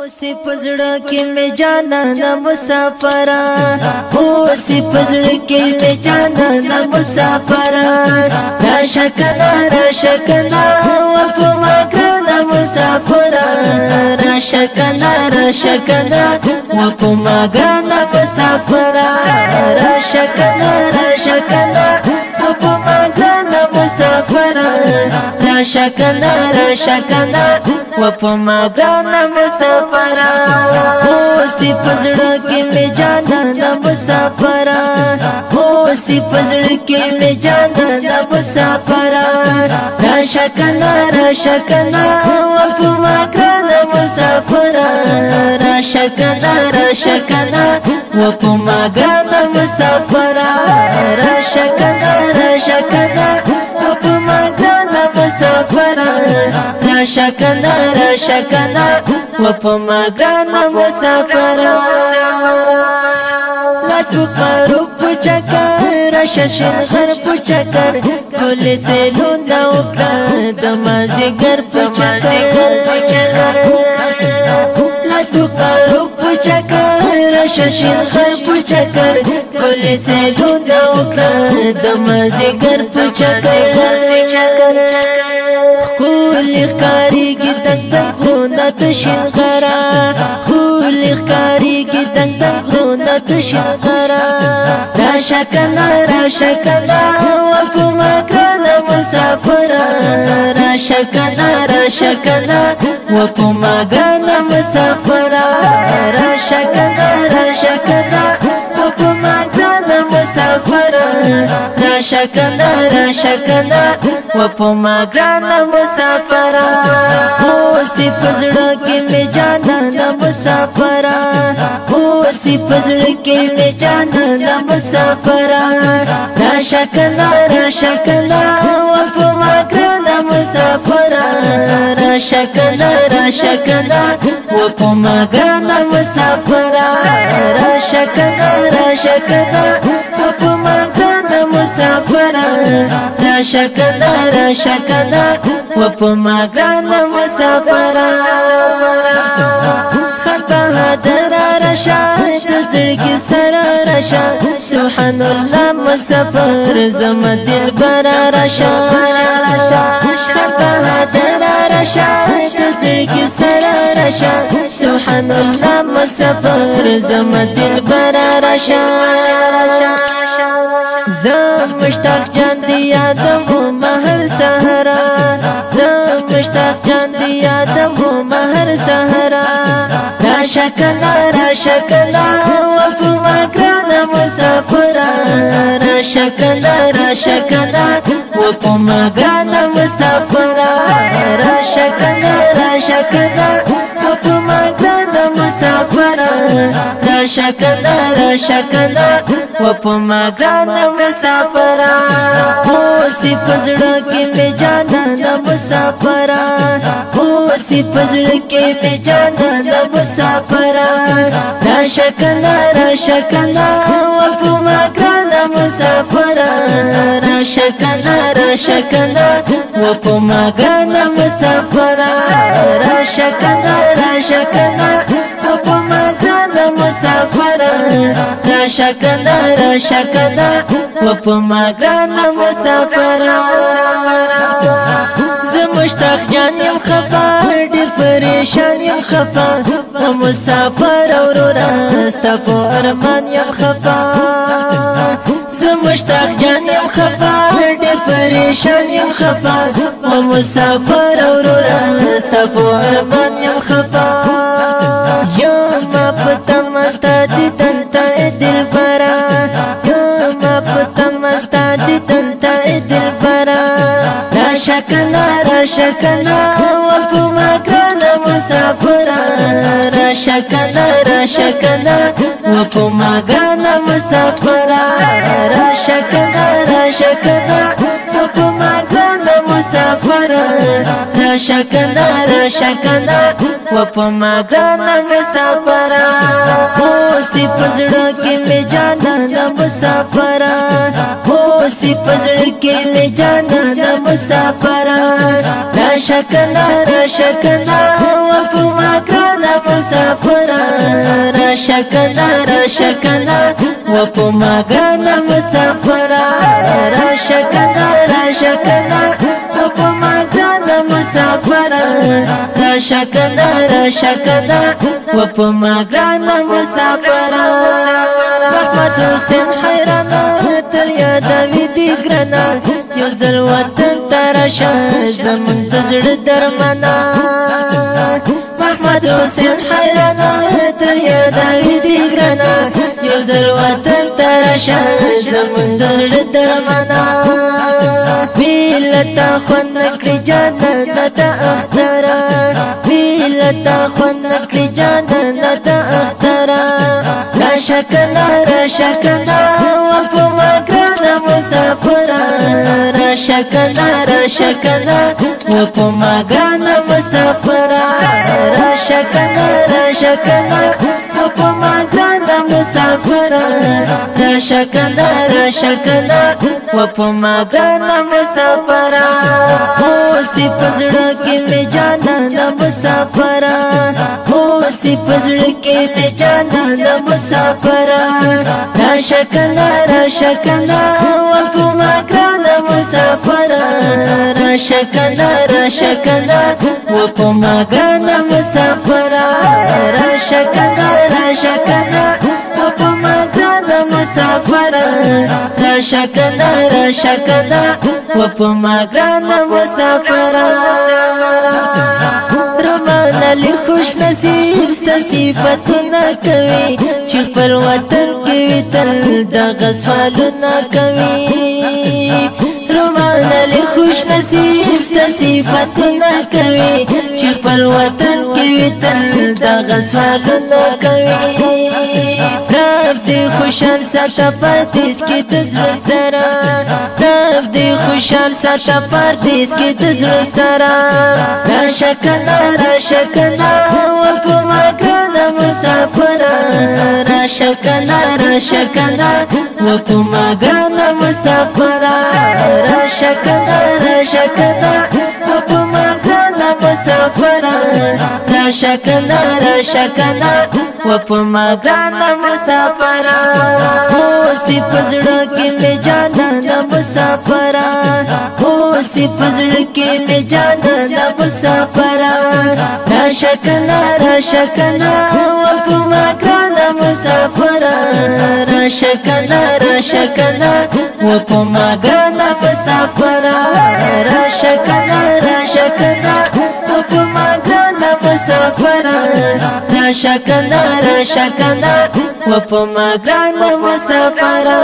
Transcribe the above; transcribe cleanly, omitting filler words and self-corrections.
سی پزړه کې می جانان مسافر سی پزړه کې می جانان مسافر راشکنا وکما کنا مسافر راشکنا وکما کنا مسافر راشکنا وکما کنا مسافر راشکنا وپما کنا مسافر سی پزړه کې می جانان مسافر سی پزړه کې می جانان مسافر راشکنا وپما کنا مسافر راشکنا وپما کنا مسافر راشکنا وپما کنا مسافر راشکنا وپما کنا مسافر لاتو پرو پچکر ششن غر پچکر کل سے لوندا وکړه د مازیګر پچکر لاتو پرو پچکر ششن غر پچکر کل سے لوندا وکړه د مازیګر پچکر کل کاری کی دنګ غونا تشین غرا کل کاری کی دنګ غونا تشین غرا راشکنا وپما کنا مسافر راشکنا وپما کنا مسافر راشکنا وپما کنا مسافر راشکنا وپما کنا مسافر سی پزړه کې می جانان مسافر سی پزړه کې می جانان مسافر راشکنا وپما کنا مسافر راشکنا وپما کنا مسافر راشکنا وپما کنا مسافر راشکنا وپما کنا مسافر خطا در رشاد زړګي سره رشاد سبحان الله مسافر زما دل بر رشاد خطا در رشاد زړګي سره رشاد سبحان الله مسافر زما دل بر رشاد زم مشتاق جان دی یادم مهر سهرا زم مشتاق جان دی یادم مهر سهرا راشکنا وپما کنا مسافر راشکنا وپما کنا مسافر راشکنا وپما کنا مسافر راشکنا وپما کنا مسافر سی پزړه کې می جانان مسافر سی پزړه کې می جانان مسافر راشکنا وپما کنا مسافر راشکنا وپما کنا مسافر راشکنا وپما کنا مسافر راشکنا وپما کنا مسافر زمشتاق جان یم خفا ډېر پریشان یم خفا مسافر اورورا ستا په ارمان یم خفا زمشتاق جان یم خفا ډېر پریشان یم خفا مسافر اورورا ستا په ارمان یم خفا یم پتا مستا دي تنتا دل برا یم پتا مستا دي تنتا دل برا راشکنا وپما کنا مسافر راشکنا وپما کنا مسافر راشکنا وپما کنا مسافر راشکنا وپما کنا مسافر سی پزړه کې می جانان مسافر سی پزړه کې می جانان مسافر راشکنا وپما کنا مسافر راشکنا راشکنا و پما گرانا مسافرا راشکنا راشکنا و پما گرانا مسافرا راشکنا راشکنا و پما گرانا مسافرا محمد حسین حیرانا تر یادوی دی گرانا یو ځل وطن ته راشه زمونږ د زړه درمنا محمد حسین حیرانا تر یادوی دی ګرانا یو ځل وطن ته راشه زمونږ د زړه درمنا ملت خوند کړي جانانه د اختره ملت خوند کړي جانانه د اختره راشکنا راشکنا و پما ګرانا مسافره راشکنا راشکنا و پما ګرانا مسافره راشکنا راشکنا و پما ګرانا مسافره راشکنا راشکنا و پما ګرانا مسافره اوسې پزړه کې مې جانانه مسافره اوسې پزړه کې مې جانانه مسافره راشکنا راشکنا و پما ګرانا مسافره راشکنا راشکنا و پما ګرانا مسافره راشکنا راشکنا و پما ګرانا مسافره راشکنا راشکنا و پما ګرانا مسافره رمان علی خوش نصیب ستا صفتونه کوي چې خپل وطن کې وي تل دغه سوالونه کوي رمان علی خوش نصیب ستا صفتونه کوي چې خپل وطن کې وي تل دغه سوالونه کوي رب دې خوشحال ساته پردیس کې د زړه سره رب دې خوشحال ساته پردیس کې د زړه سره راشکنا راشکنا و پما ګرانا مسافره راشکنا راشکنا و پما ګرانا مسافره راشکنا راشکنا و پما ګرانا مسافره راشکنا راشکنا و پما ګرانا مسافره اوسې پزړه کې مې جانانه مسافره اوسې پزړه کې مې جانانه مسافره راشکنا راشکنا و پما ګرانا مسافره راشکنا راشکنا و پما ګرانا مسافره راشکنا راشکنا و پما ګرانا مسافره راشکنا راشکنا و پما ګرانا مسافره